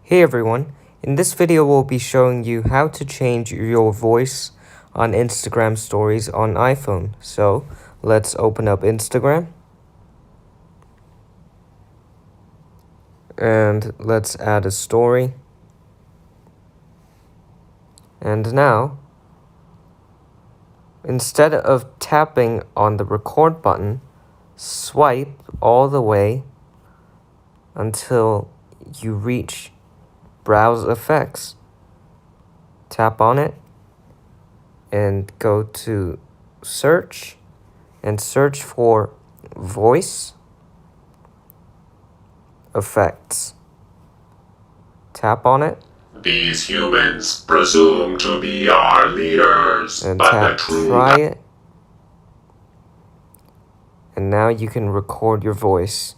Hey everyone, in this video we'll be showing you how to change your voice on Instagram stories on iPhone. So let's open up Instagram and let's add a story. And now, instead of tapping on the record button, swipe all the way until you reach Browse Effects. Tap on it and go to Search and search for Voice Effects. Tap on it. These humans presume to be our leaders, And but tap the true Try it. And now you can record your voice.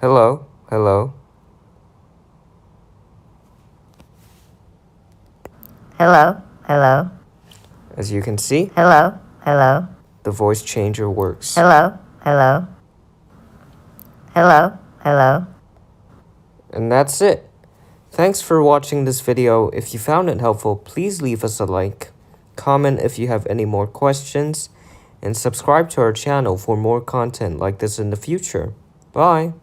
Hello, hello. Hello, hello. As you can see, Hello, hello. the voice changer works. Hello, hello. Hello, hello. And that's it. Thanks for watching this video. If you found it helpful, please leave us a like, comment if you have any more questions, and subscribe to our channel for more content like this in the future. Bye!